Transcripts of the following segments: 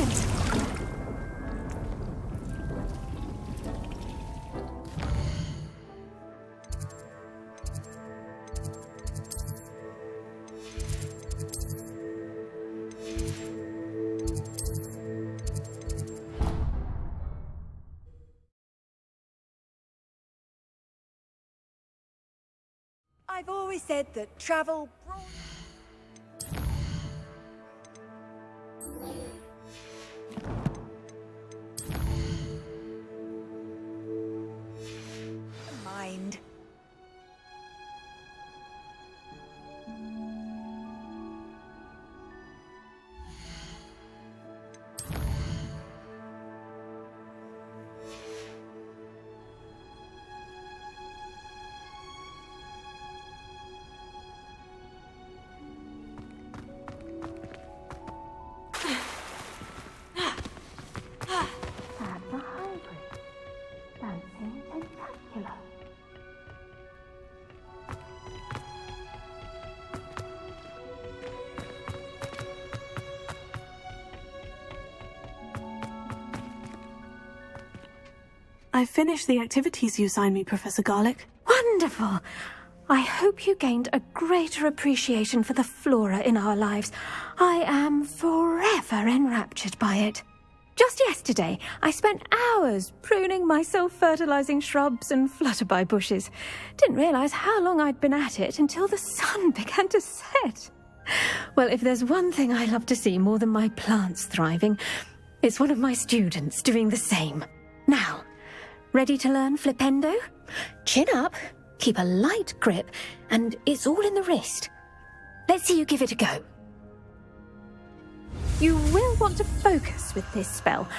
brilliant! I've always said that travel... Mind. I finished the activities you assigned me, Professor Garlick. Wonderful! I hope you gained a greater appreciation for the flora in our lives. I am forever enraptured by it. Just yesterday, I spent hours pruning my self-fertilizing shrubs and flutterby bushes. Didn't realize how long I'd been at it until the sun began to set. Well, if there's one thing I love to see more than my plants thriving, it's one of my students doing the same. Now, ready to learn Flipendo? Chin up, keep a light grip, and it's all in the wrist. Let's see you give it a go. You will want to focus with this spell.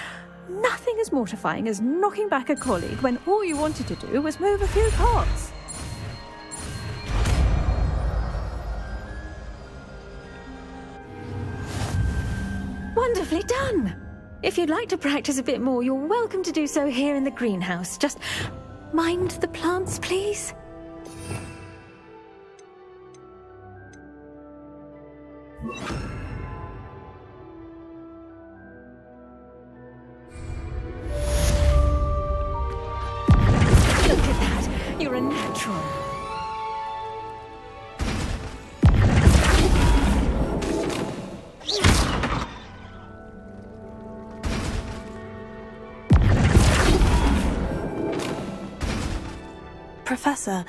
Nothing as mortifying as knocking back a colleague when all you wanted to do was move a few pots. Wonderfully done! If you'd like to practice a bit more, you're welcome to do so here in the greenhouse. Just mind the plants, please. Look at that! You're a natural. Professor,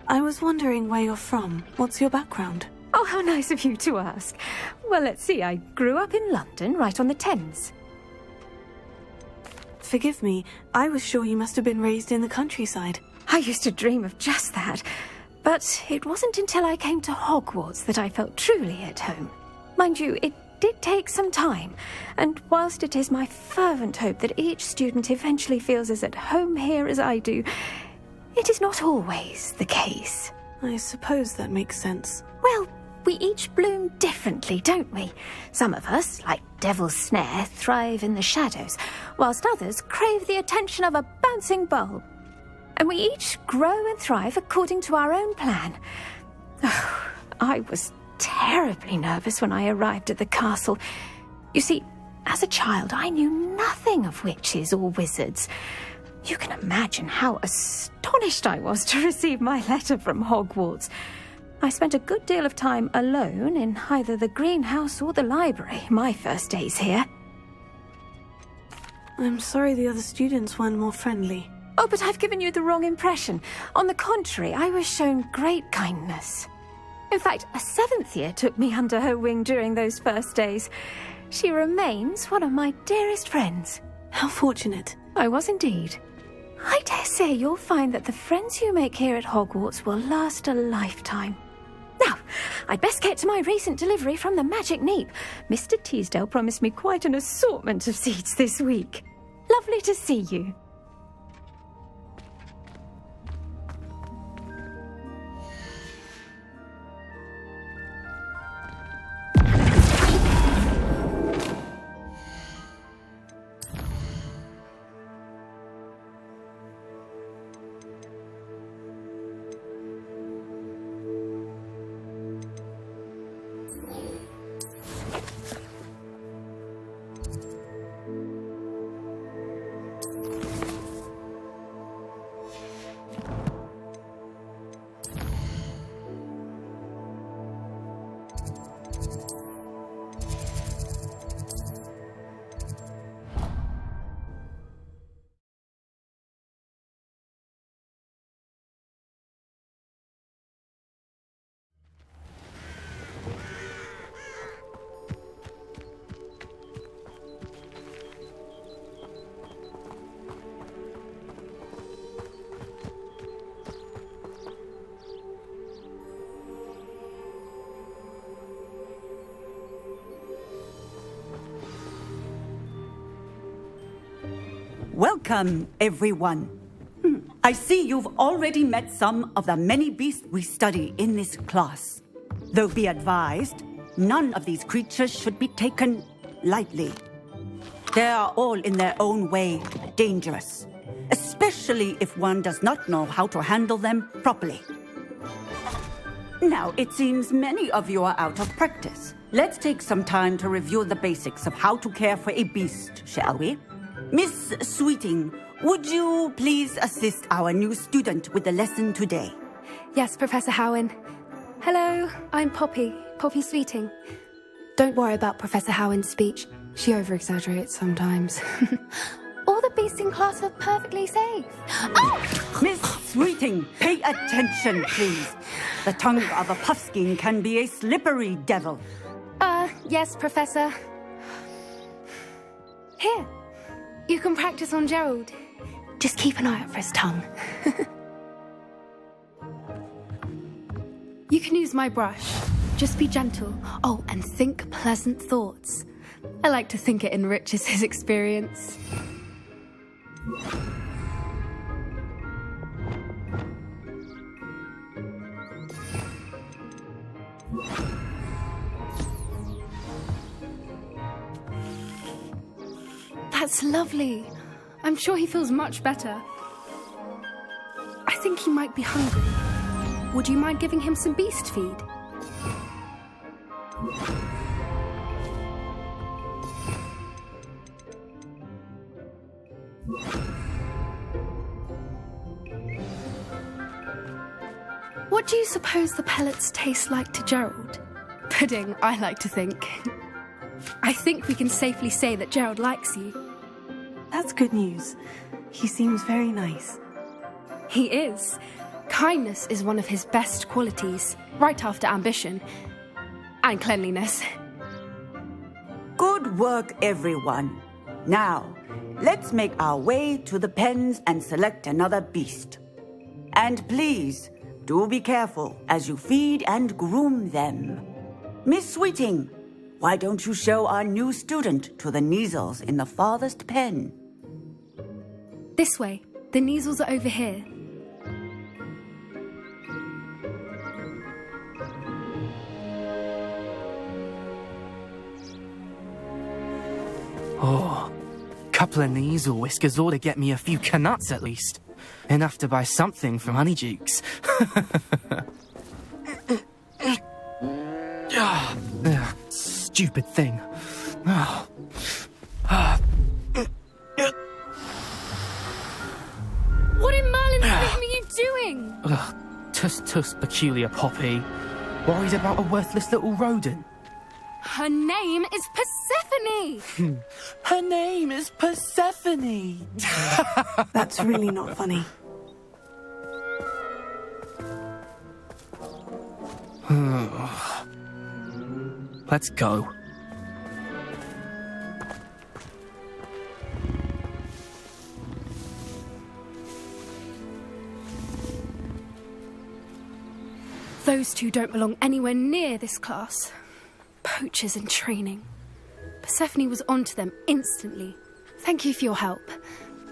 I was wondering where you're from. What's your background? Oh, how nice of you to ask. Well, let's see. I grew up in London, right on the Thames. Forgive me, I was sure you must have been raised in the countryside. I used to dream of just that. But it wasn't until I came to Hogwarts that I felt truly at home. Mind you, it did take some time. And whilst it is my fervent hope that each student eventually feels as at home here as I do, it is not always the case. I suppose that makes sense. Well, we each bloom differently, don't we? Some of us, like Devil's Snare, thrive in the shadows, whilst others crave the attention of a bouncing bulb. And we each grow and thrive according to our own plan. Oh, I was terribly nervous when I arrived at the castle. You see, as a child, I knew nothing of witches or wizards. You can imagine how astonished I was to receive my letter from Hogwarts. I spent a good deal of time alone in either the greenhouse or the library my first days here. I'm sorry the other students weren't more friendly. Oh, but I've given you the wrong impression. On the contrary, I was shown great kindness. In fact, a 7th year took me under her wing during those first days. She remains one of my dearest friends. How fortunate. I was indeed. I dare say you'll find that the friends you make here at Hogwarts will last a lifetime. Now, I'd best get to my recent delivery from the Magic Neep. Mr. Teasdale promised me quite an assortment of seeds this week. Lovely to see you. Welcome, everyone. I see you've already met some of the many beasts we study in this class. Though be advised, none of these creatures should be taken lightly. They are all in their own way dangerous, especially if one does not know how to handle them properly. Now, it seems many of you are out of practice. Let's take some time to review the basics of how to care for a beast, shall we? Miss Sweeting, would you please assist our new student with the lesson today? Yes, Professor Howen. Hello, I'm Poppy Sweeting. Don't worry about Professor Howen's speech. She over-exaggerates sometimes. All the beasts in class are perfectly safe. Oh! Miss Sweeting, pay attention, please. The tongue of a puffskein can be a slippery devil. Yes, Professor. Here, you can practice on Gerald. Just keep an eye out for his tongue. You can use my brush. Just be gentle. Oh, and think pleasant thoughts. I like to think it enriches his experience. That's lovely. I'm sure he feels much better. I think he might be hungry. Would you mind giving him some beast feed? What do you suppose the pellets taste like to Gerald? Pudding, I like to think. I think we can safely say that Gerald likes you. That's good news. He seems very nice. He is. Kindness is one of his best qualities, right after ambition. And cleanliness. Good work, everyone. Now, let's make our way to the pens and select another beast. And please, do be careful as you feed and groom them. Miss Sweeting, why don't you show our new student to the Neasels in the farthest pen? This way. The Neasels are over here. Oh, couple of Neasel whiskers ought to get me a few canuts at least. Enough to buy something from Honeydukes. Stupid thing. What in Merlin's name are you doing? Tuss, peculiar Poppy. Worried about a worthless little rodent. Her name is Persephone! Her name is Persephone! That's really not funny. Let's go. Those two don't belong anywhere near this class. Poachers in training. Persephone was onto them instantly. Thank you for your help.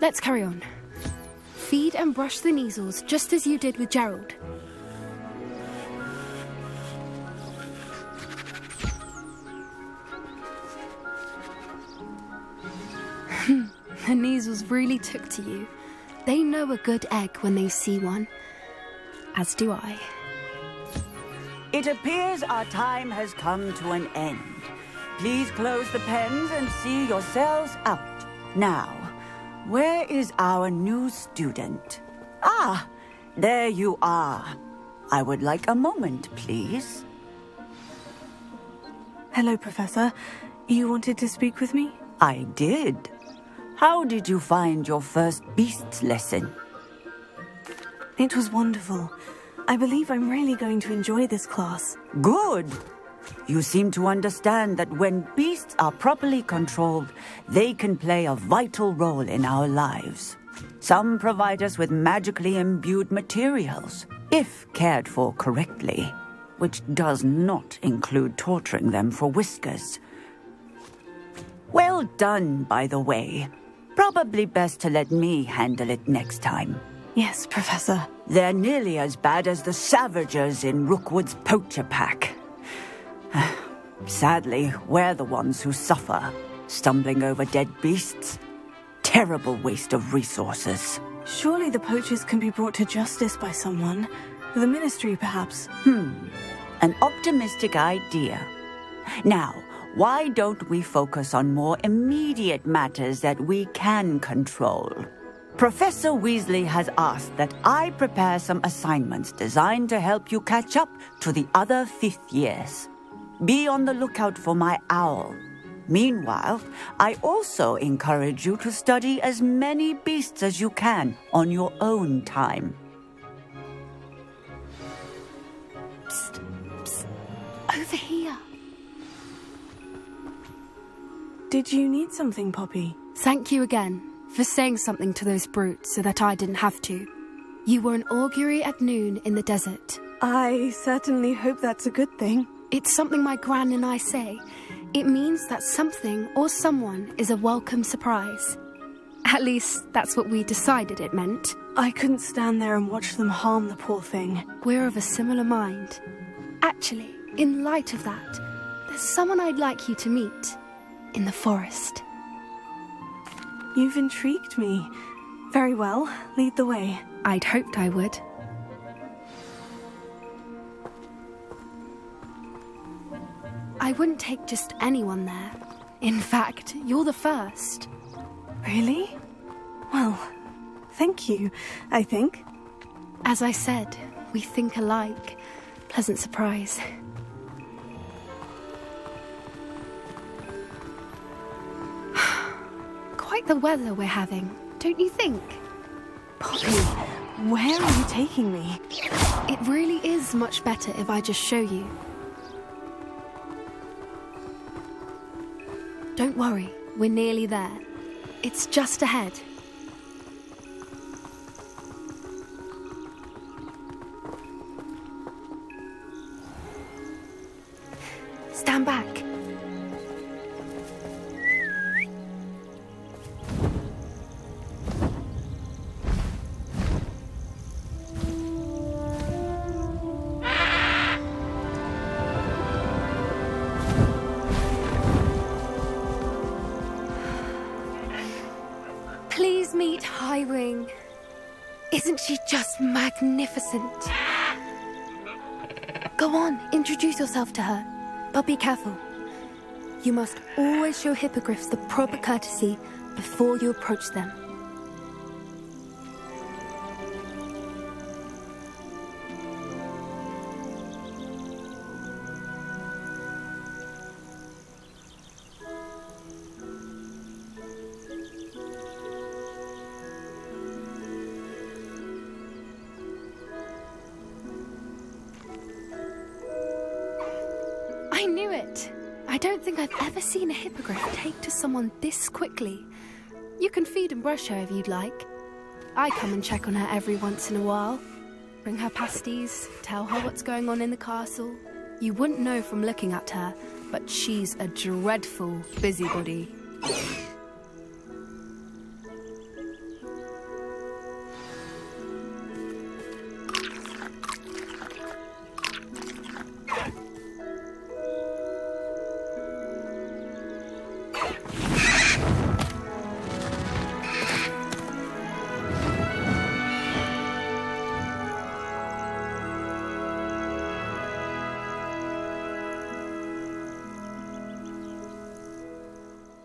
Let's carry on. Feed and brush the Neasels just as you did with Gerald. The Neasels really took to you. They know a good egg when they see one. As do I. It appears our time has come to an end. Please close the pens and see yourselves out. Now, where is our new student? Ah, there you are. I would like a moment, please. Hello, Professor. You wanted to speak with me? I did. How did you find your first beasts lesson? It was wonderful. I believe I'm really going to enjoy this class. Good. You seem to understand that when beasts are properly controlled, they can play a vital role in our lives. Some provide us with magically imbued materials, if cared for correctly, which does not include torturing them for whiskers. Well done, by the way. Probably best to let me handle it next time. Yes, Professor. They're nearly as bad as the Savagers in Rookwood's poacher pack. Sadly, we're the ones who suffer, stumbling over dead beasts. Terrible waste of resources. Surely the poachers can be brought to justice by someone. The Ministry, perhaps. An optimistic idea. Now, why don't we focus on more immediate matters that we can control? Professor Weasley has asked that I prepare some assignments designed to help you catch up to the other 5th years. Be on the lookout for my owl. Meanwhile, I also encourage you to study as many beasts as you can on your own time. Psst, psst. Over here. Did you need something, Poppy? Thank you again for saying something to those brutes so that I didn't have to. You were an augury at noon in the desert. I certainly hope that's a good thing. It's something my gran and I say. It means that something or someone is a welcome surprise. At least, that's what we decided it meant. I couldn't stand there and watch them harm the poor thing. We're of a similar mind. Actually, in light of that, there's someone I'd like you to meet. In the forest. You've intrigued me. Very well, lead the way. I'd hoped I would. I wouldn't take just anyone there. In fact, you're the first. Really? Well, thank you, I think. As I said, we think alike. Pleasant surprise. Quite the weather we're having, don't you think? Poppy, where are you taking me? It really is much better if I just show you. Don't worry, we're nearly there. It's just ahead. Stand back. Please meet Highwing. Isn't she just magnificent? Go on, introduce yourself to her. But be careful. You must always show hippogriffs the proper courtesy before you approach them. I knew it! I don't think I've ever seen a hippogriff take to someone this quickly. You can feed and brush her if you'd like. I come and check on her every once in a while. Bring her pasties, tell her what's going on in the castle. You wouldn't know from looking at her, but she's a dreadful busybody.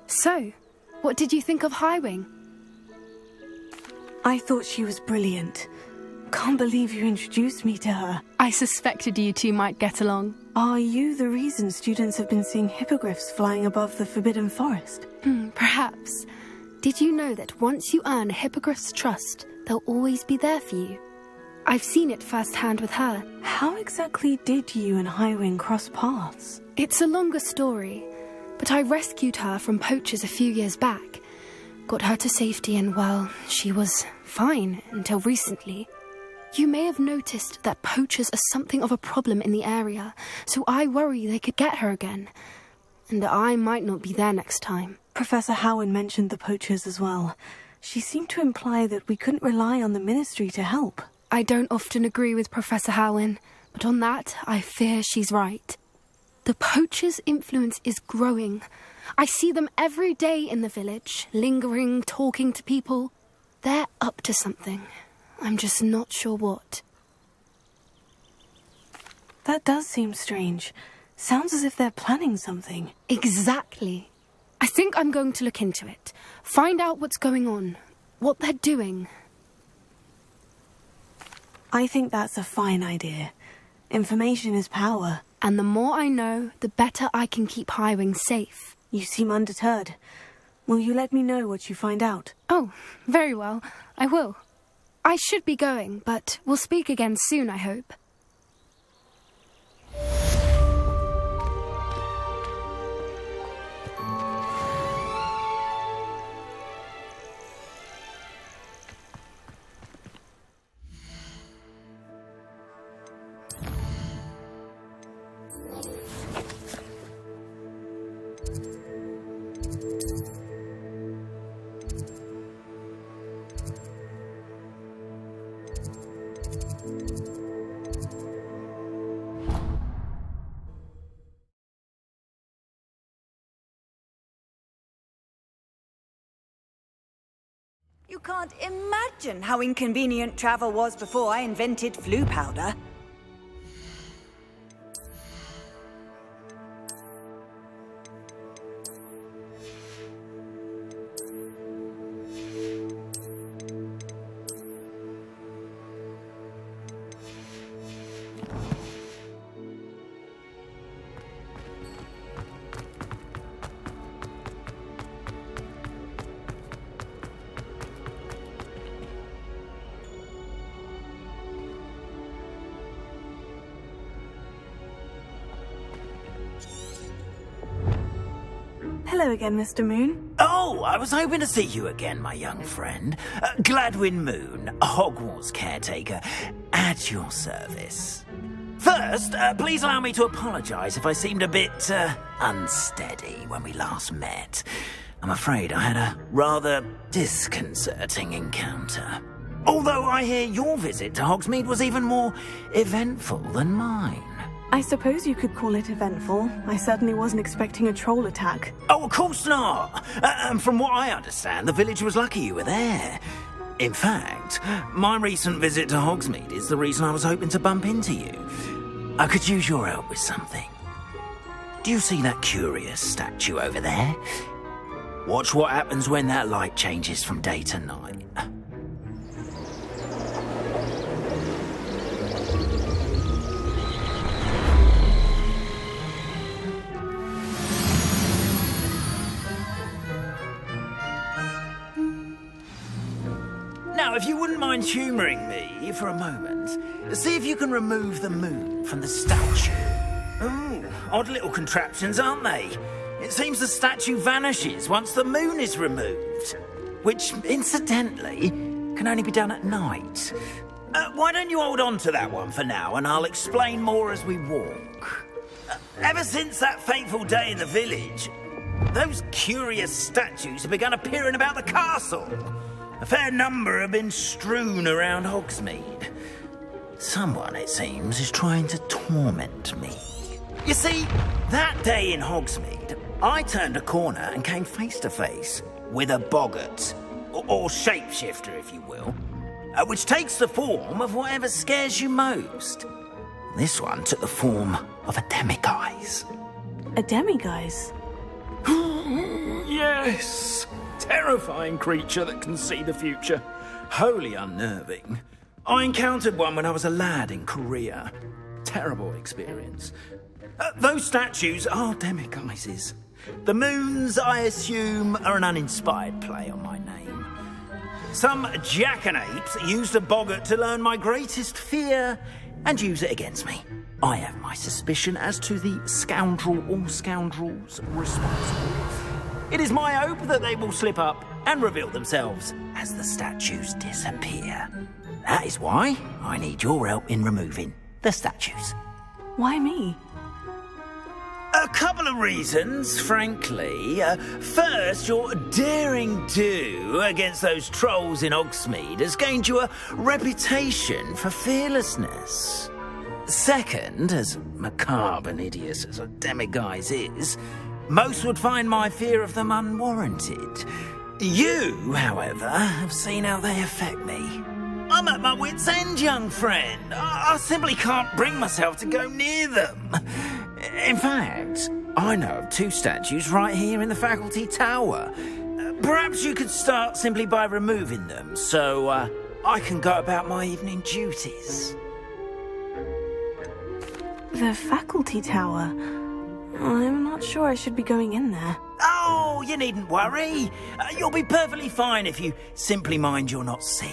So, what did you think of Highwing? I thought she was brilliant. Can't believe you introduced me to her. I suspected you two might get along. Are you the reason students have been seeing hippogriffs flying above the Forbidden Forest? Perhaps. Did you know that once you earn a hippogriff's trust, they'll always be there for you? I've seen it firsthand with her. How exactly did you and Highwing cross paths? It's a longer story, but I rescued her from poachers a few years back. Got her to safety and, well, she was fine until recently. You may have noticed that poachers are something of a problem in the area, so I worry they could get her again. And I might not be there next time. Professor Howin mentioned the poachers as well. She seemed to imply that we couldn't rely on the Ministry to help. I don't often agree with Professor Howin, but on that, I fear she's right. The poachers' influence is growing. I see them every day in the village, lingering, talking to people. They're up to something. I'm just not sure what. That does seem strange. Sounds as if they're planning something. Exactly. I think I'm going to look into it. Find out what's going on. What they're doing. I think that's a fine idea. Information is power. And the more I know, the better I can keep Highwing safe. You seem undeterred. Will you let me know what you find out? Oh, very well. I will. I should be going, but we'll speak again soon, I hope. You can't imagine how inconvenient travel was before I invented flu powder. Hello again, Mr. Moon. Oh, I was hoping to see you again, my young friend. Gladwin Moon, Hogwarts caretaker, at your service. First, please allow me to apologise if I seemed a bit unsteady when we last met. I'm afraid I had a rather disconcerting encounter. Although I hear your visit to Hogsmeade was even more eventful than mine. I suppose you could call it eventful. I certainly wasn't expecting a troll attack. Oh, of course not. And from what I understand, the village was lucky you were there. In fact, my recent visit to Hogsmeade is the reason I was hoping to bump into you. I could use your help with something. Do you see that curious statue over there? Watch what happens when that light changes from day to night. Now, if you wouldn't mind humouring me for a moment, see if you can remove the moon from the statue. Ooh, odd little contraptions, aren't they? It seems the statue vanishes once the moon is removed, which, incidentally, can only be done at night. Why don't you hold on to that one for now, and I'll explain more as we walk. Ever since that fateful day in the village, those curious statues have begun appearing about the castle. A fair number have been strewn around Hogsmeade. Someone, it seems, is trying to torment me. You see, that day in Hogsmeade, I turned a corner and came face to face with a boggart, or shapeshifter, if you will, which takes the form of whatever scares you most. This one took the form of a demiguise. A demiguise? Yes! Terrifying creature that can see the future. Wholly unnerving. I encountered one when I was a lad in Korea. Terrible experience. Those statues are demiguises. The moons, I assume, are an uninspired play on my name. Some jackanapes used a boggart to learn my greatest fear and use it against me. I have my suspicion as to the scoundrel or scoundrels responsible. It is my hope that they will slip up and reveal themselves as the statues disappear. That is why I need your help in removing the statues. Why me? A couple of reasons, frankly. First, your daring do against those trolls in Hogsmeade has gained you a reputation for fearlessness. Second, as macabre and hideous as a demiguise is, most would find my fear of them unwarranted. You, however, have seen how they affect me. I'm at my wit's end, young friend. I simply can't bring myself to go near them. In fact, I know of 2 statues right here in the faculty tower. Perhaps you could start simply by removing them, so I can go about my evening duties. The faculty tower? I'm not sure I should be going in there. Oh, you needn't worry. You'll be perfectly fine if you simply mind you're not seen.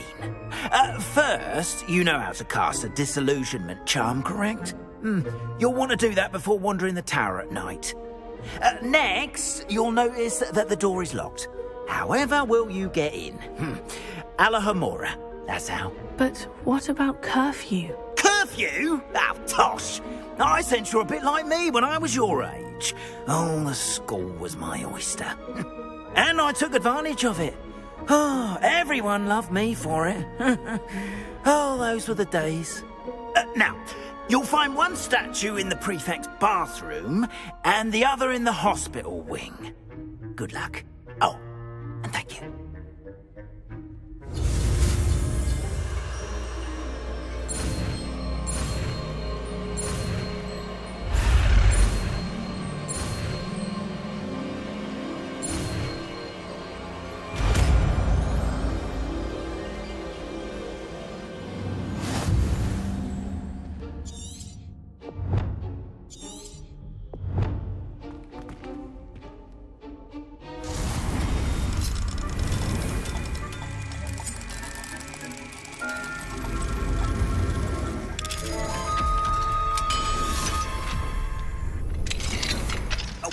First, you know how to cast a disillusionment charm, correct? You'll want to do that before wandering the tower at night. Next, you'll notice that the door is locked. However will you get in? Alohomora, that's how. But what about curfew? Curfew? Oh, tosh! I sense you're a bit like me when I was your age. Oh, the school was my oyster. And I took advantage of it. Oh, everyone loved me for it. Oh, those were the days. Now, you'll find one statue in the prefect's bathroom and the other in the hospital wing. Good luck. Oh, and thank you.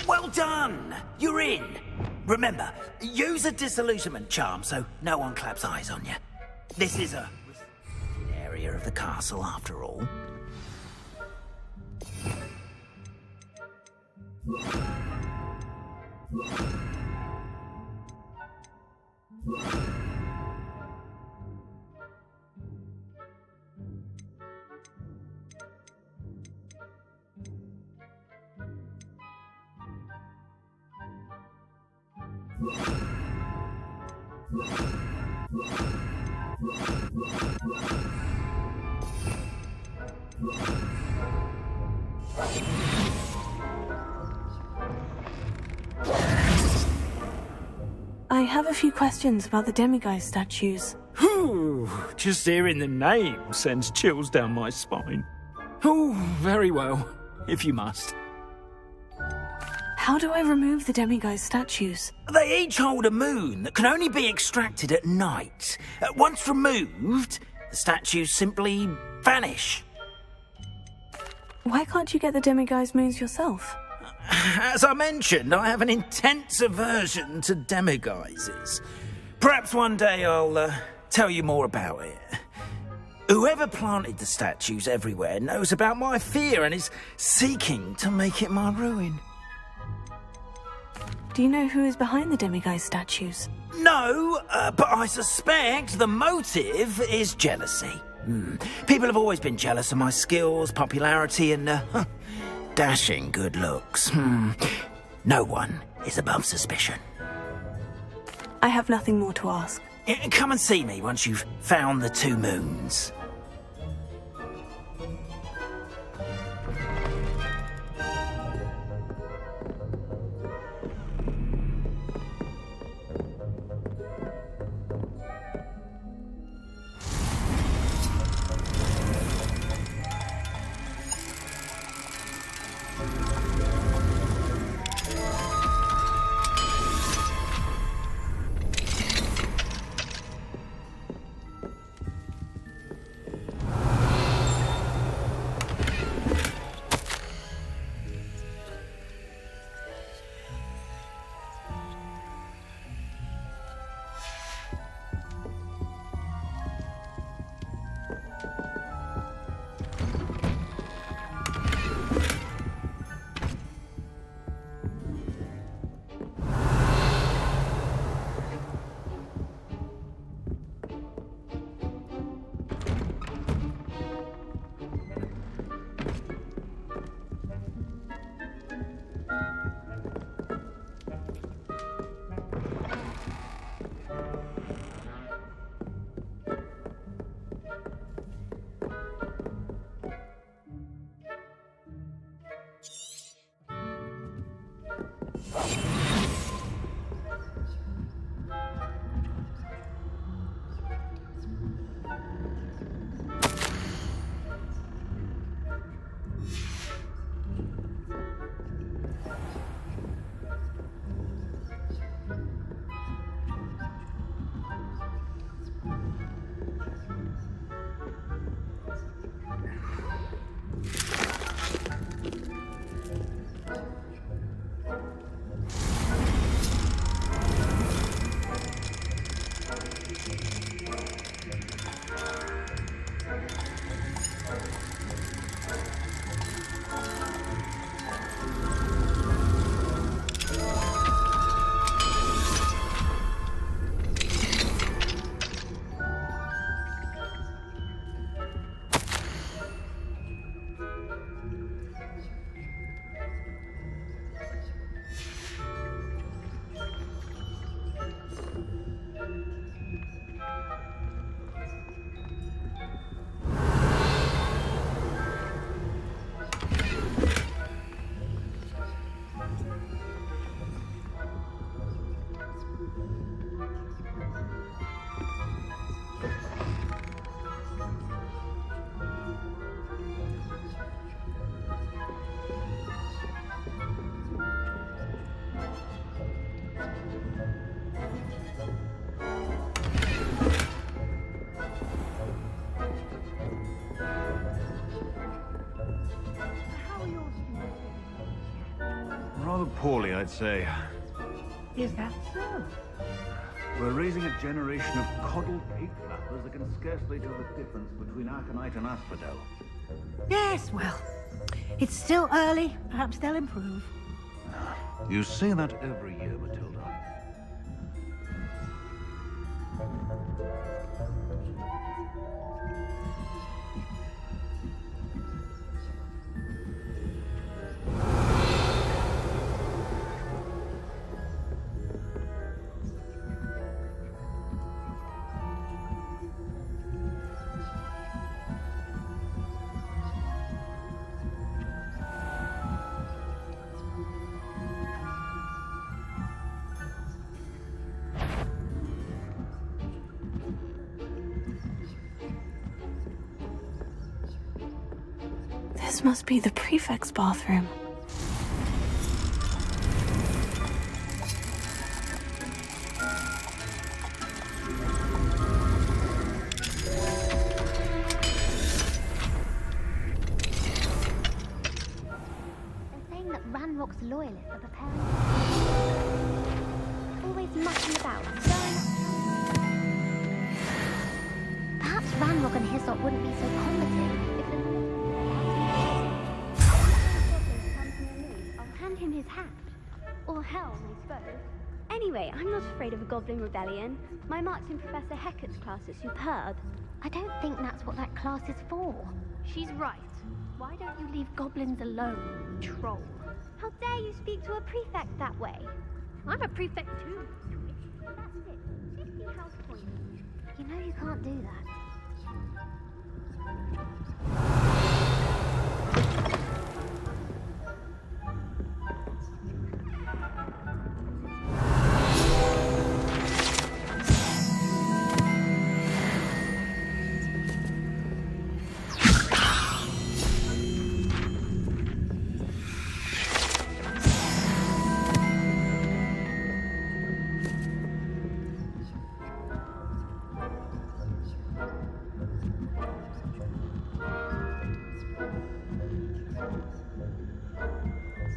Well done! You're in. Remember, use a disillusionment charm so no one claps eyes on you. This is a restricted area of the castle, after all. I have a few questions about the demiguise statues. Just hearing the name sends chills down my spine. Oh, very well, if you must. How do I remove the demiguise statues? They each hold a moon that can only be extracted at night. Once removed, the statues simply vanish. Why can't you get the demiguise moons yourself? As I mentioned, I have an intense aversion to demiguises. Perhaps one day I'll tell you more about it. Whoever planted the statues everywhere knows about my fear and is seeking to make it my ruin. Do you know who is behind the demiguise statues? No, but I suspect the motive is jealousy. People have always been jealous of my skills, popularity, and dashing good looks. No one is above suspicion. I have nothing more to ask. Come and see me once you've found the 2 moons. Rather poorly, I'd say. Is that so? We're raising a generation of coddled pig flappers that can scarcely tell the difference between aconite and asphodel. Yes, well, it's still early. Perhaps they'll improve. You say that every year, Matilda. This must be the prefect's bathroom. They're saying that Ranrock's loyalists are preparing. Always mucking about, stirring up. Perhaps Ranrock and Hyssop wouldn't be so combative if the I'll hand him his hat. Or helm, I suppose. Anyway, I'm not afraid of a goblin rebellion. My marks in Professor Hecat's class are superb. I don't think that's what that class is for. She's right. Why don't you leave goblins alone, troll? How dare you speak to a prefect that way? I'm a prefect too. That's it. 50 house points. You know you can't do that.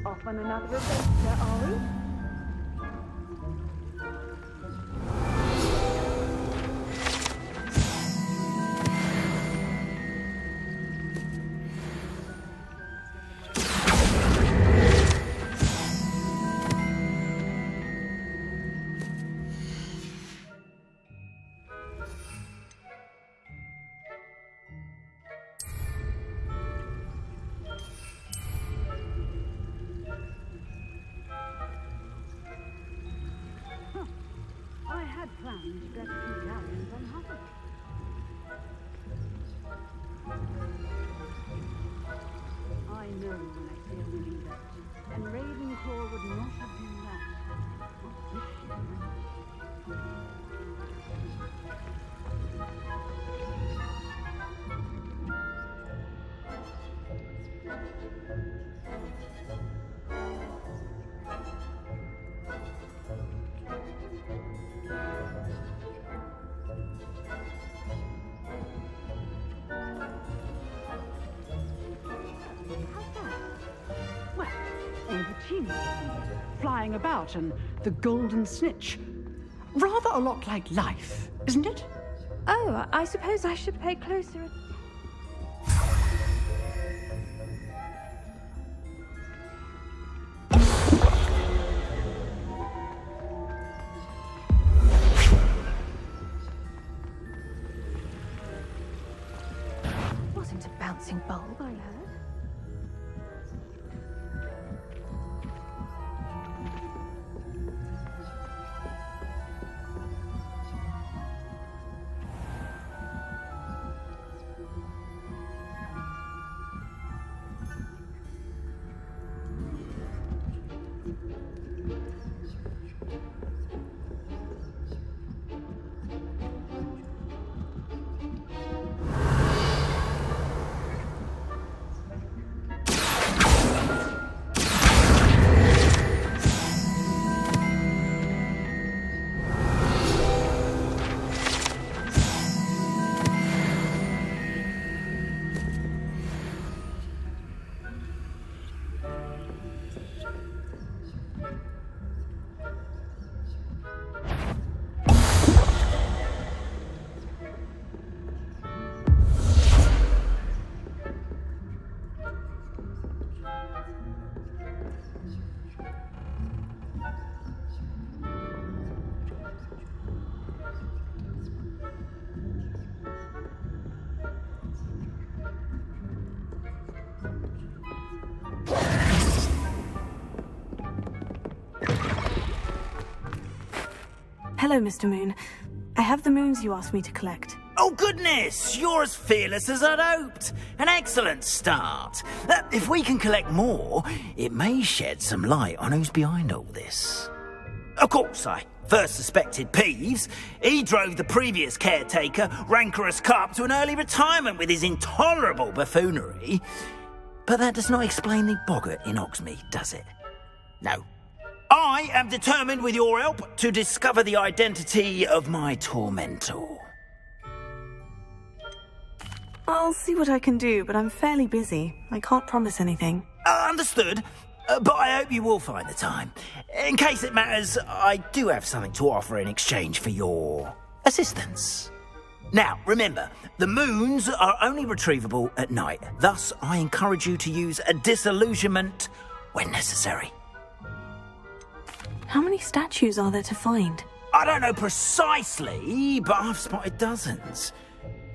Off on another adventure, are we? I had planned to get a few galleons on Hogwarts. I know when I see a willing bet, and Ravenclaw would not have been that. cartoon, flying about and the golden snitch. Rather a lot like life, isn't it? Oh, I suppose I should pay closer. Wasn't a bouncing bulb, I heard. Hello, Mr. Moon. I have the moons you asked me to collect. Oh, goodness! You're as fearless as I'd hoped. An excellent start. If we can collect more, it may shed some light on who's behind all this. Of course, I first suspected Peeves. He drove the previous caretaker, Rancorous Carp, to an early retirement with his intolerable buffoonery. But that does not explain the boggart in Hogsmeade, does it? No. I am determined, with your help, to discover the identity of my tormentor. I'll see what I can do, but I'm fairly busy. I can't promise anything. Understood. But I hope you will find the time. In case it matters, I do have something to offer in exchange for your assistance. Now, remember, the moons are only retrievable at night. Thus, I encourage you to use a disillusionment when necessary. How many statues are there to find? I don't know precisely, but I've spotted dozens.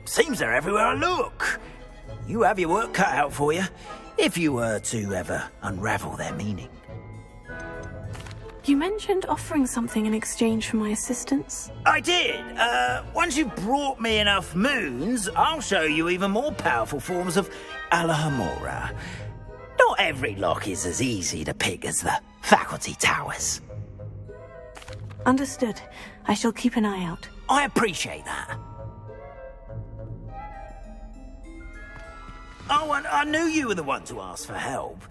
Seems they're everywhere I look. You have your work cut out for you, if you were to ever unravel their meaning. You mentioned offering something in exchange for my assistance. I did. Once you've brought me enough moons, I'll show you even more powerful forms of Alohomora. Not every lock is as easy to pick as the faculty towers. Understood. I shall keep an eye out. I appreciate that. Oh, and I knew you were the one to ask for help.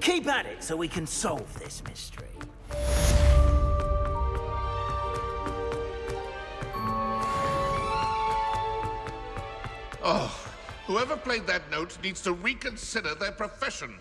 Keep at it so we can solve this mystery. Oh, whoever played that note needs to reconsider their profession.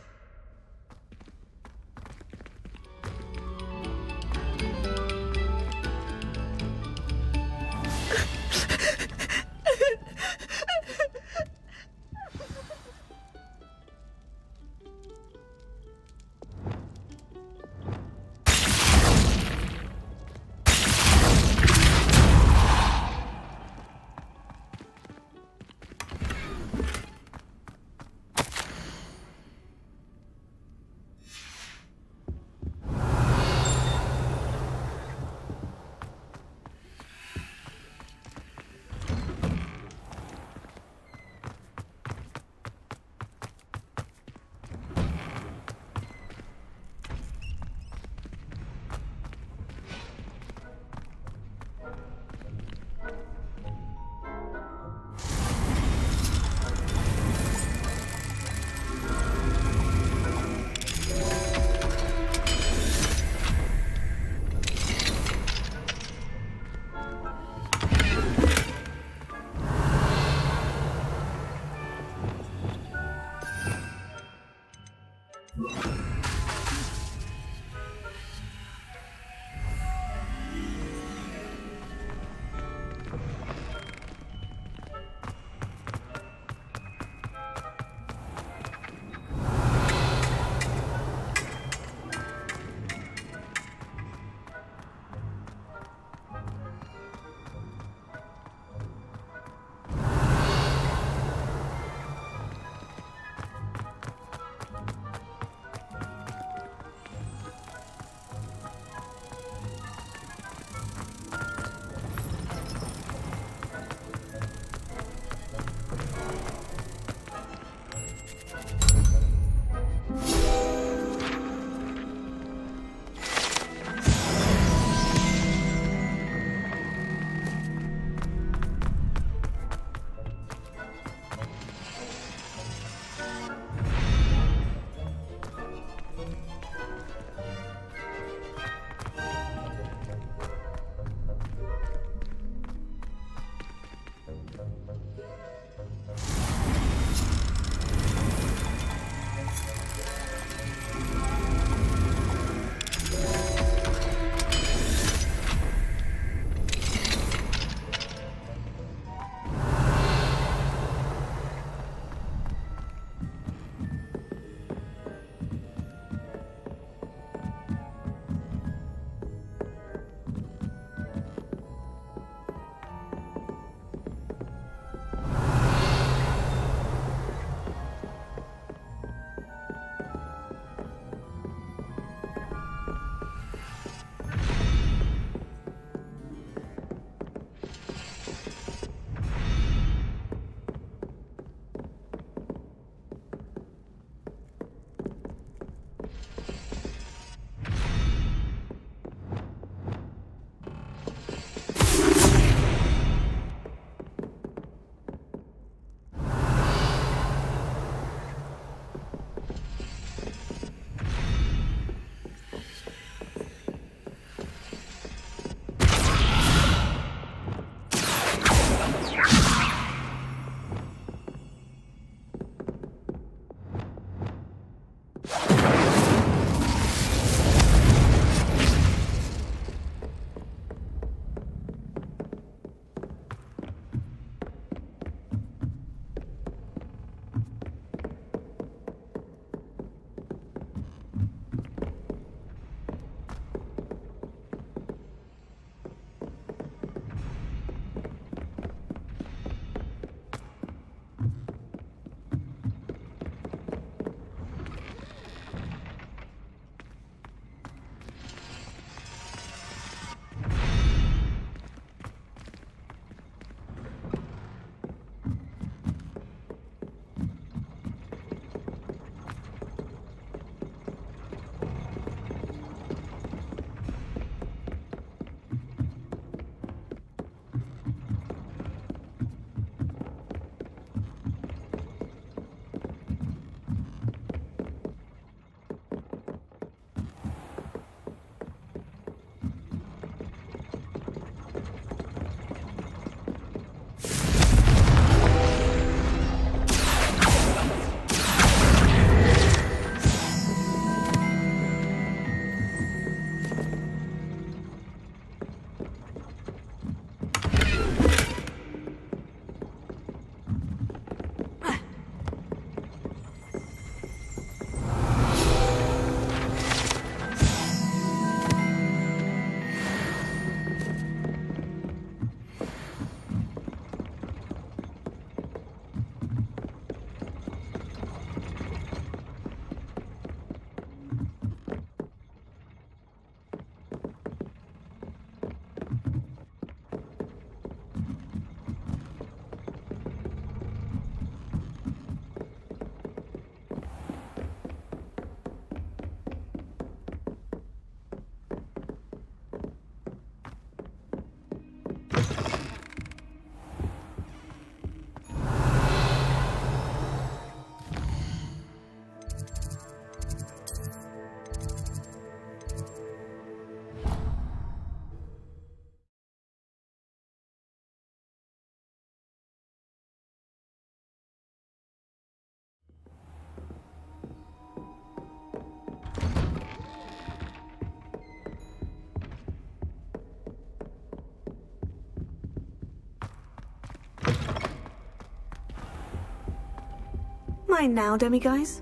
fine now, demiguise?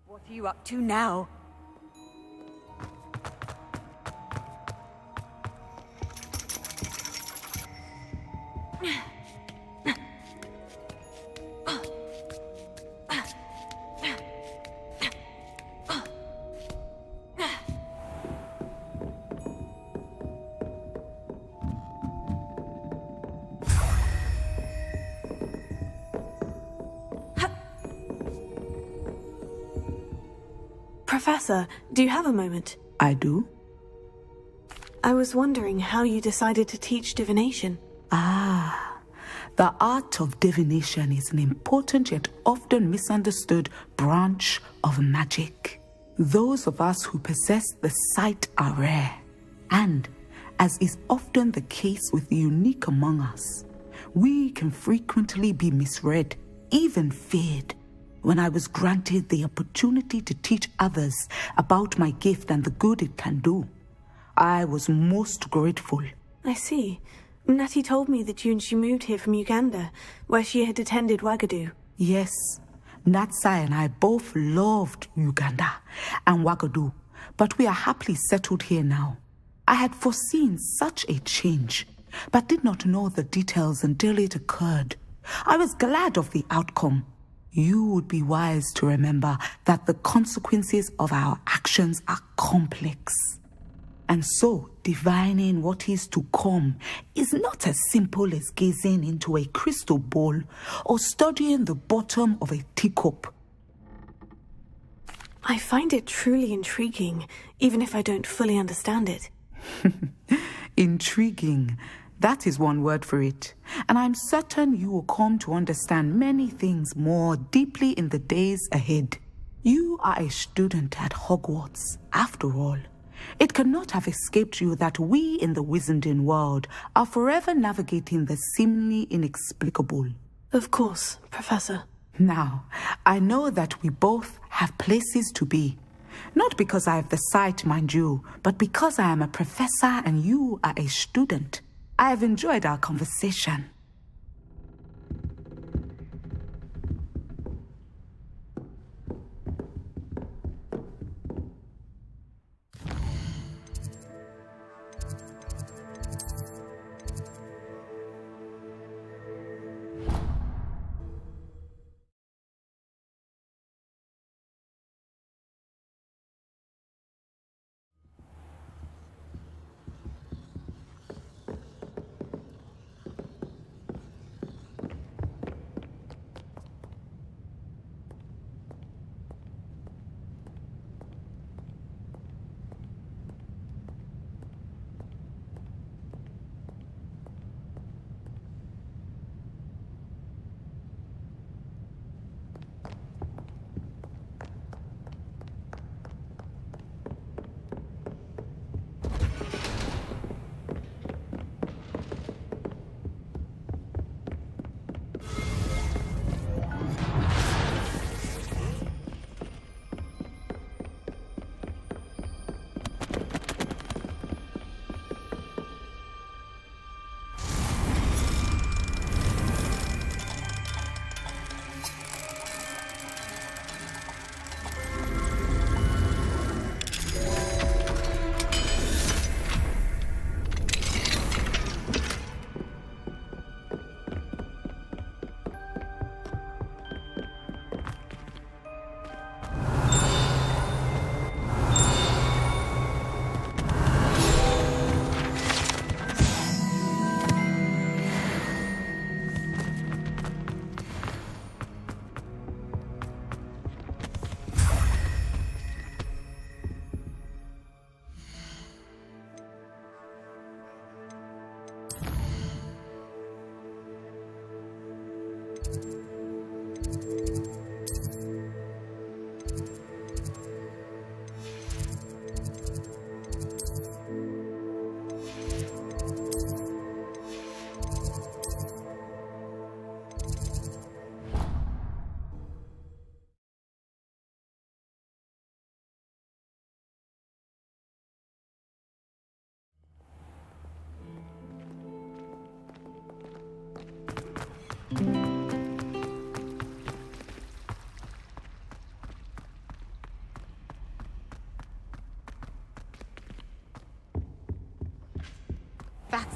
What are you up to now? Professor, do you have a moment? I do. I was wondering how you decided to teach divination. The art of divination is an important yet often misunderstood branch of magic. Those of us who possess the sight are rare, and, as is often the case with the unique among us, we can frequently be misread, even feared. When I was granted the opportunity to teach others about my gift and the good it can do, I was most grateful. I see. Natty told me that you and she moved here from Uganda, where she had attended Wagadu. Yes, Natsai and I both loved Uganda and Wagadu, but we are happily settled here now. I had foreseen such a change, but did not know the details until it occurred. I was glad of the outcome. You would be wise to remember that the consequences of our actions are complex. And so, divining what is to come is not as simple as gazing into a crystal ball or studying the bottom of a teacup. I find it truly intriguing, even if I don't fully understand it. Intriguing. That is one word for it. And I'm certain you will come to understand many things more deeply in the days ahead. You are a student at Hogwarts, after all. It cannot have escaped you that we in the Wizarding world are forever navigating the seemingly inexplicable. Of course, Professor. Now, I know that we both have places to be. Not because I have the sight, mind you, but because I am a professor and you are a student. I have enjoyed our conversation. That's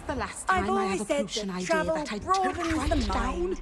the last time I have a potion idea travel that I broadens took right the down. mind.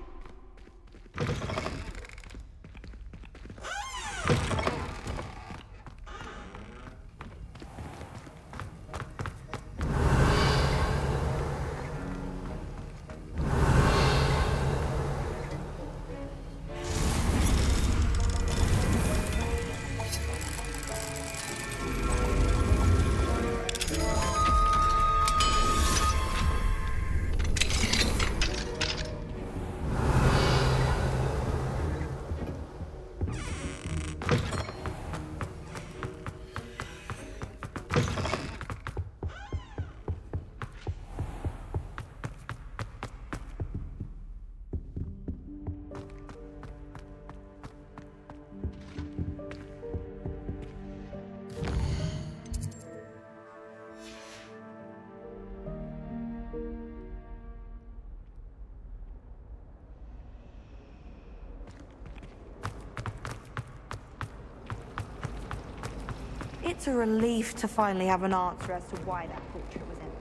It's a relief to finally have an answer as to why that portrait was empty.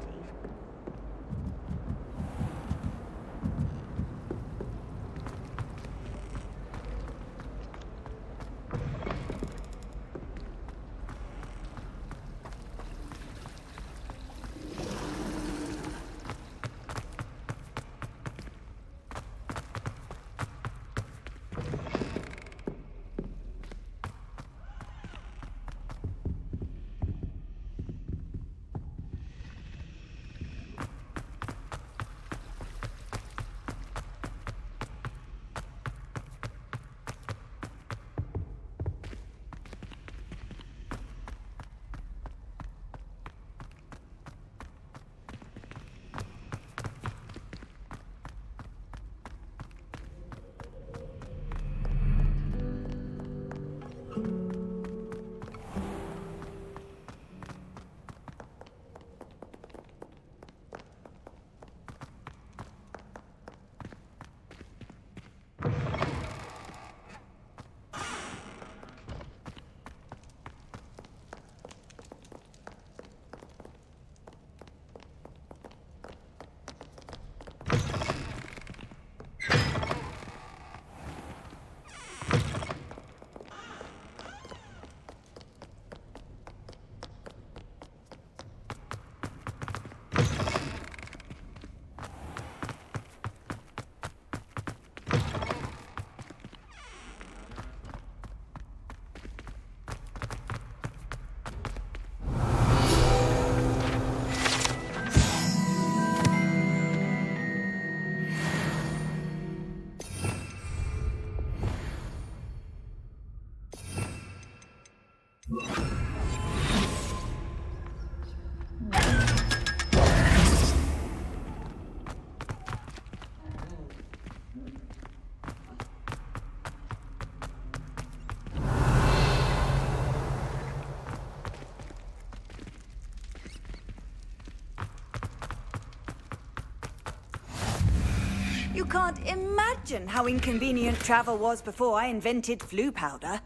You can't imagine how inconvenient travel was before I invented flu powder.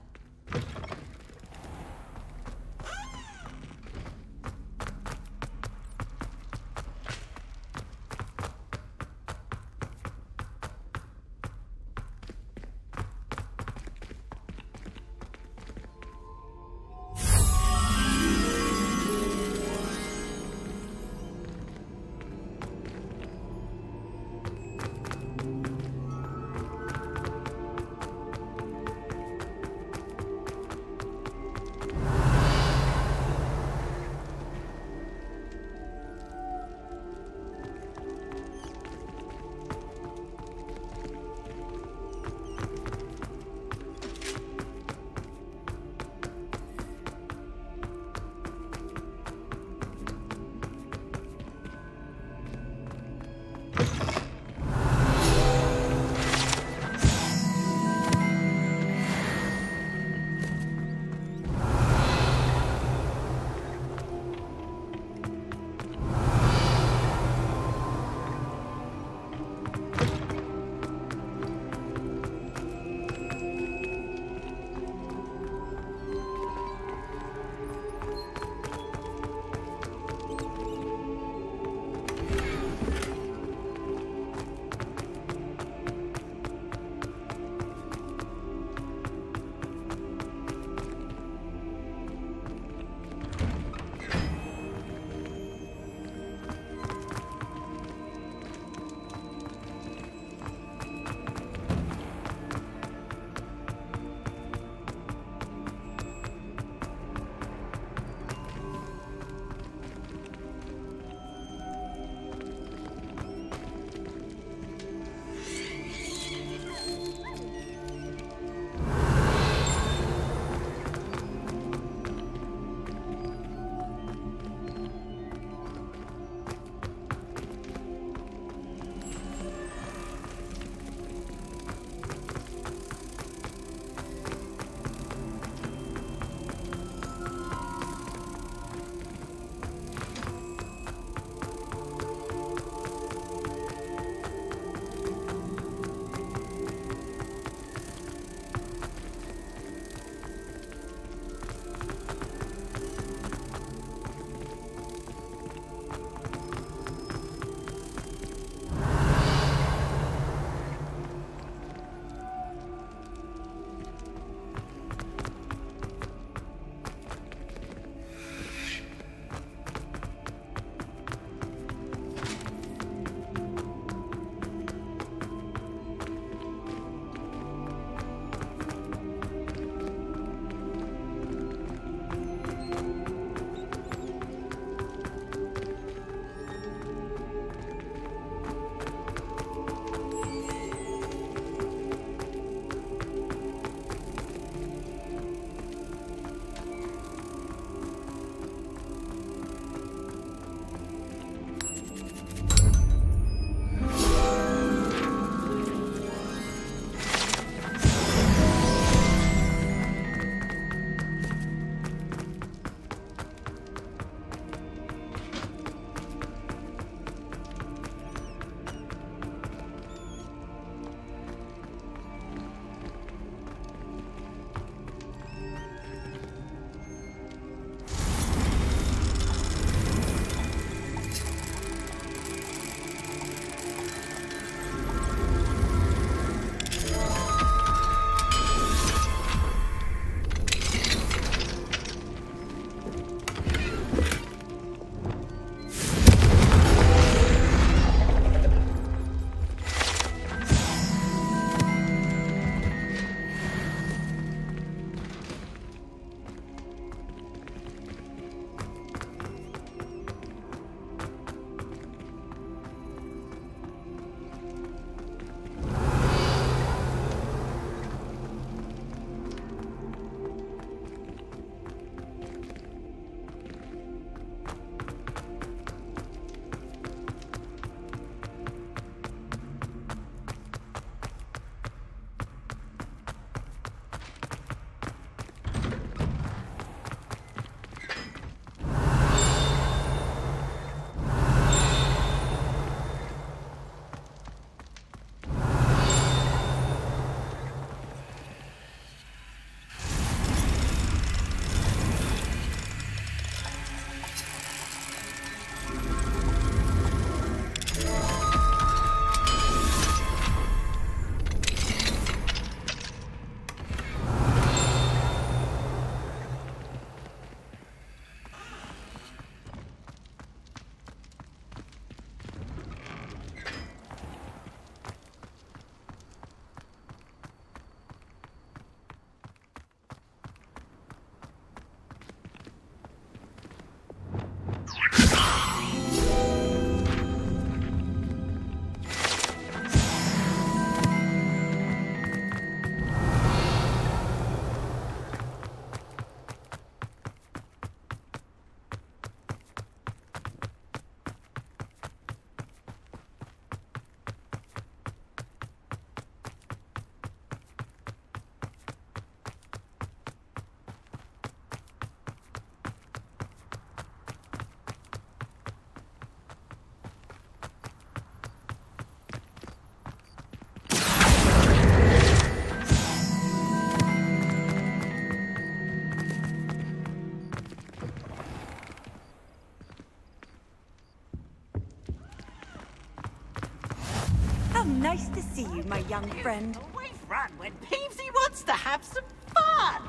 Nice to see you, my young friend. Always run when Peevesy wants to have some fun.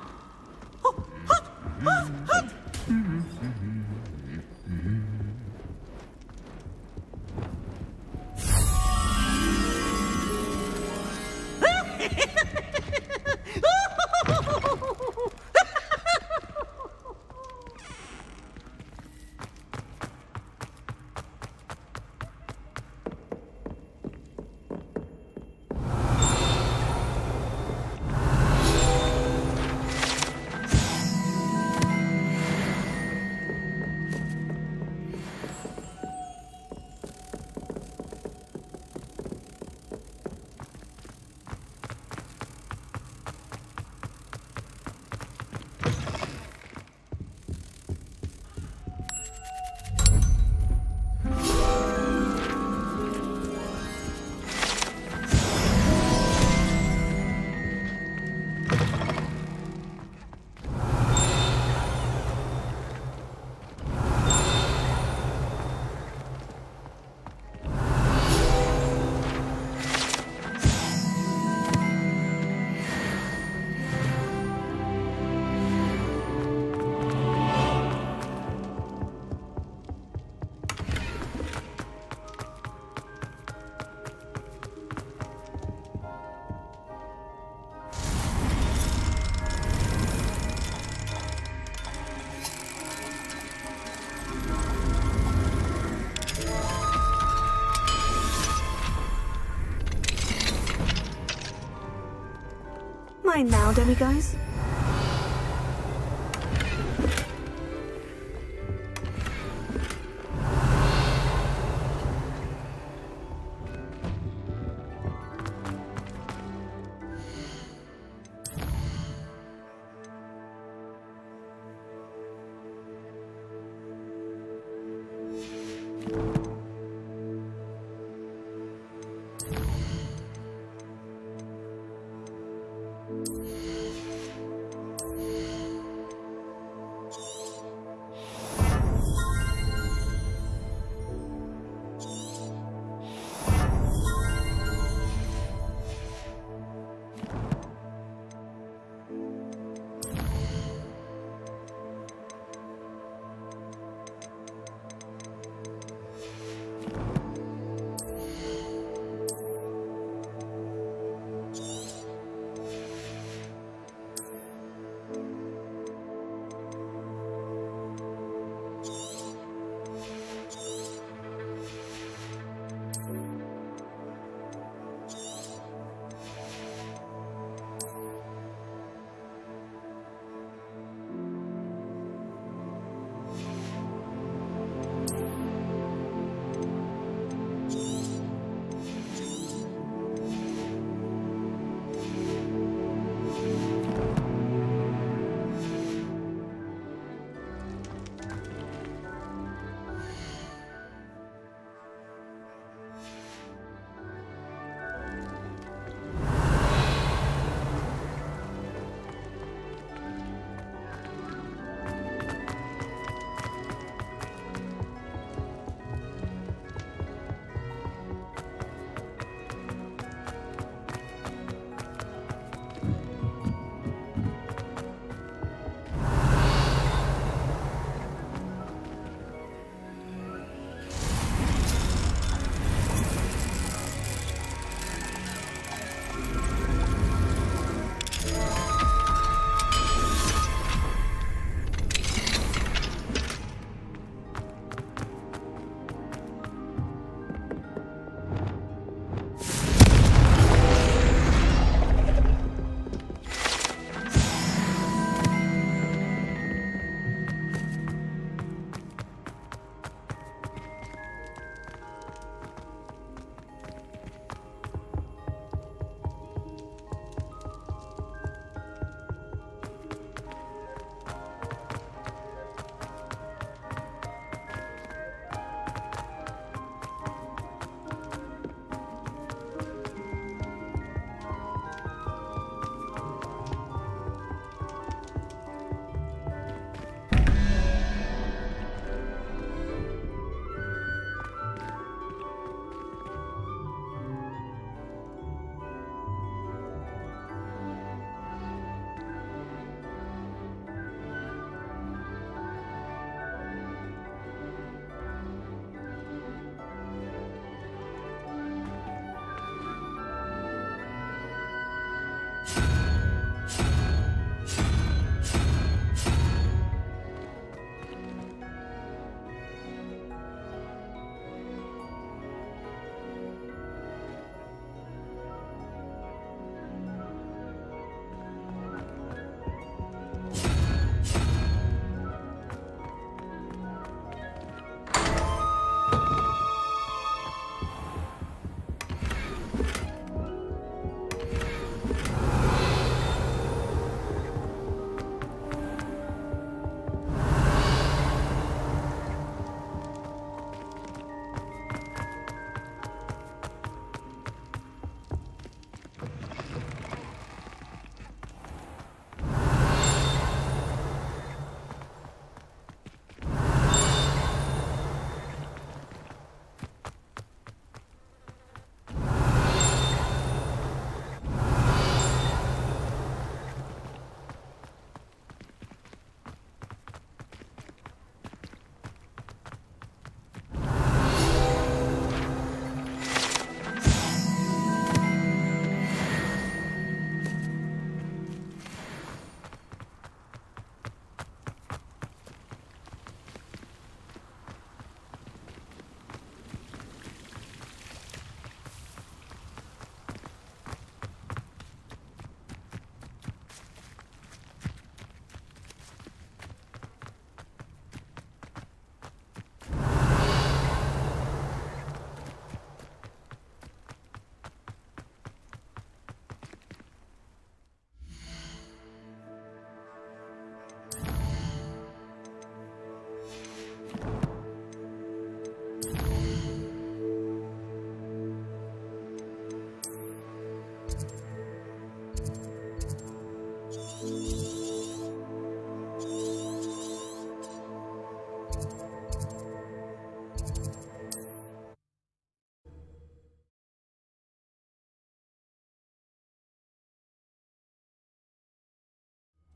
Mine now, demiguise.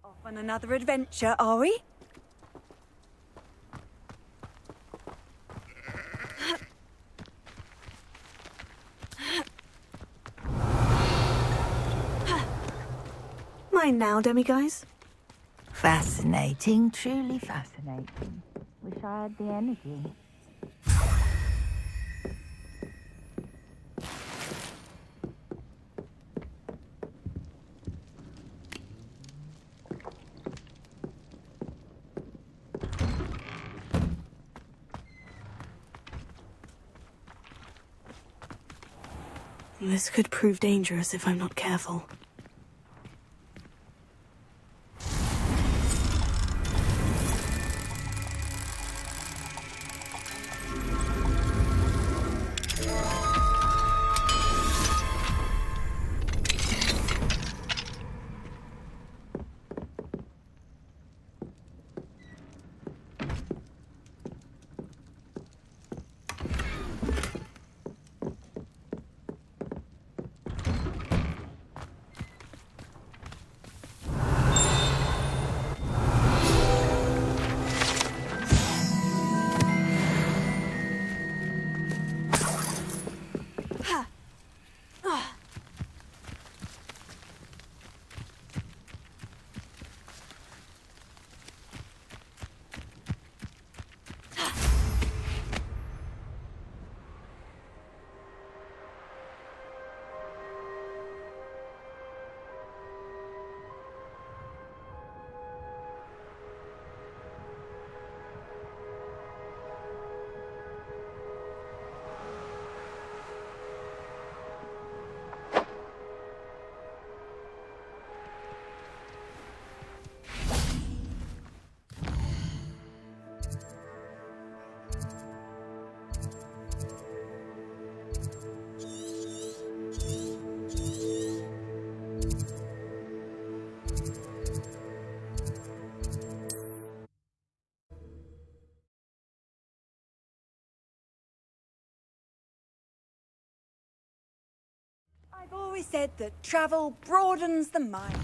Off on another adventure, are we? Mine now, demiguise. Fascinating, truly fascinating. Wish I had the energy. This could prove dangerous if I'm not careful. I've always said that travel broadens the mind.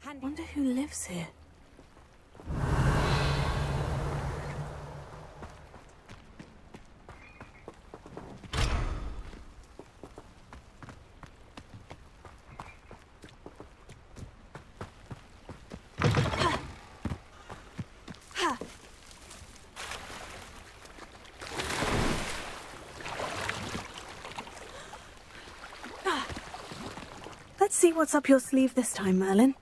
I wonder who lives here. Let's see what's up your sleeve this time, Merlin.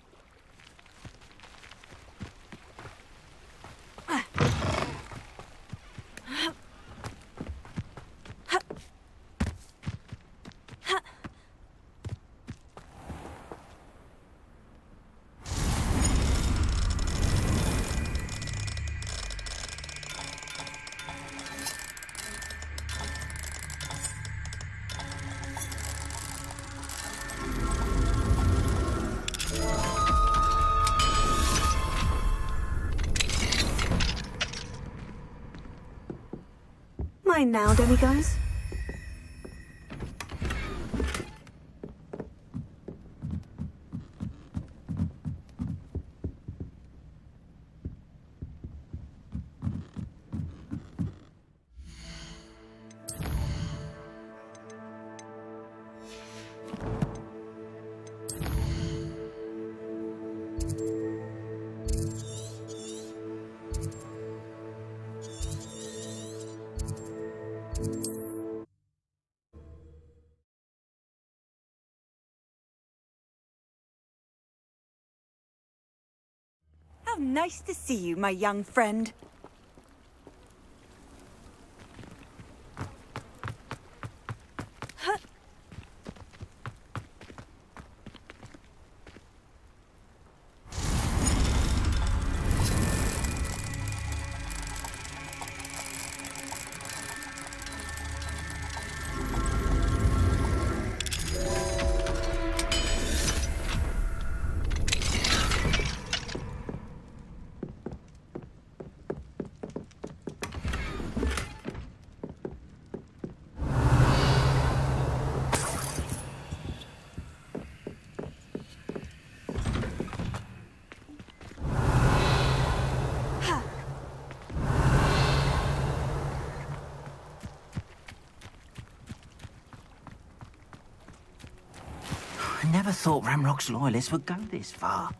Mine now, demiguise. How nice to see you, my young friend. I never thought Ramrock's loyalists would go this far.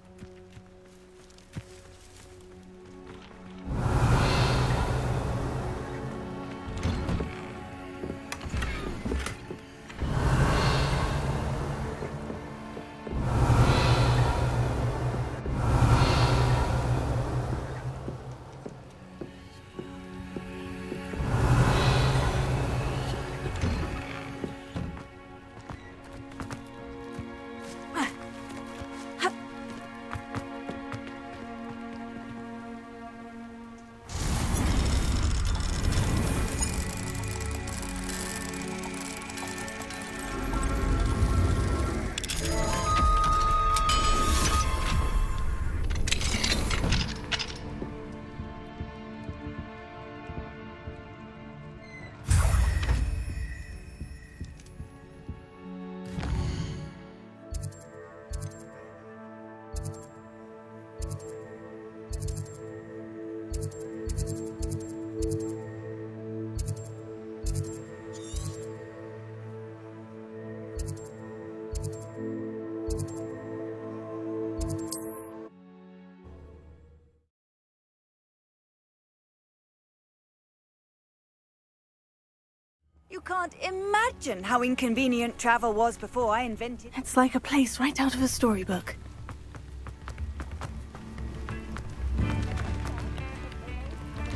You can't imagine how inconvenient travel was before I invented... It's like a place right out of a storybook.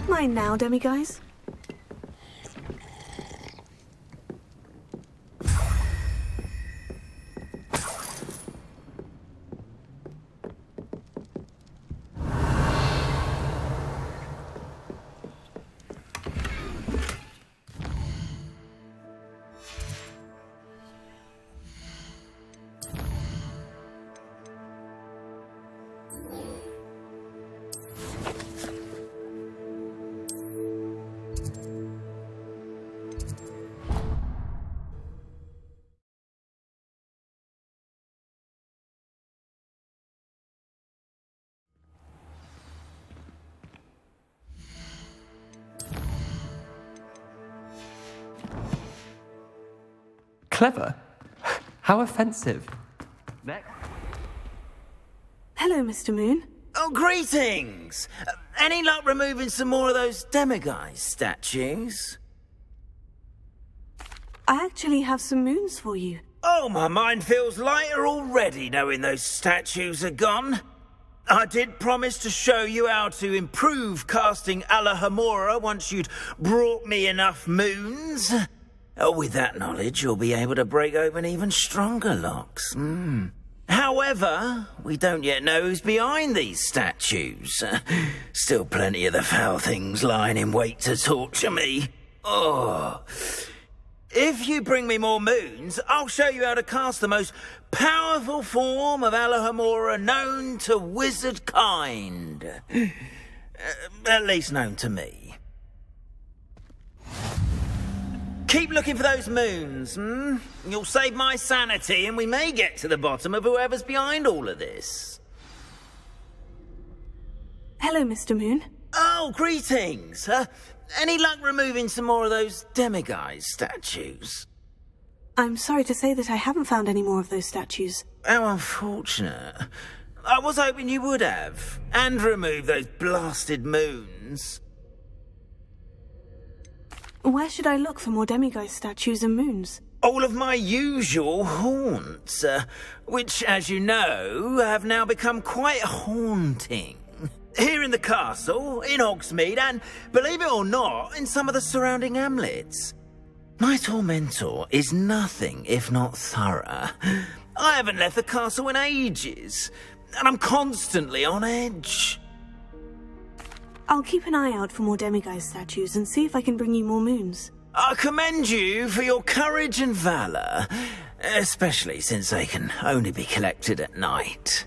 Mine now, demiguise. Clever? How offensive. Next. Hello, Mr. Moon. Oh, greetings! Any luck removing some more of those demiguise statues? I actually have some moons for you. Oh, my mind feels lighter already knowing those statues are gone. I did promise to show you how to improve casting Alohomora once you'd brought me enough moons. With that knowledge, you'll be able to break open even stronger locks. However, we don't yet know who's behind these statues. Still plenty of the foul things lying in wait to torture me. Oh. If you bring me more moons, I'll show you how to cast the most powerful form of Alohomora known to wizard kind. At least known to me. Keep looking for those moons, hmm? You'll save my sanity and we may get to the bottom of whoever's behind all of this. Hello, Mr. Moon. Oh, greetings. Any luck removing some more of those demiguise statues? I'm sorry to say that I haven't found any more of those statues. How unfortunate. I was hoping you would have. And remove those blasted moons. Where should I look for more demiguise statues and moons? All of my usual haunts, which, as you know, have now become quite haunting. Here in the castle, in Hogsmeade, and, believe it or not, in some of the surrounding hamlets. My tormentor is nothing if not thorough. I haven't left the castle in ages, and I'm constantly on edge. I'll keep an eye out for more demiguise statues and see if I can bring you more moons. I commend you for your courage and valour, especially since they can only be collected at night.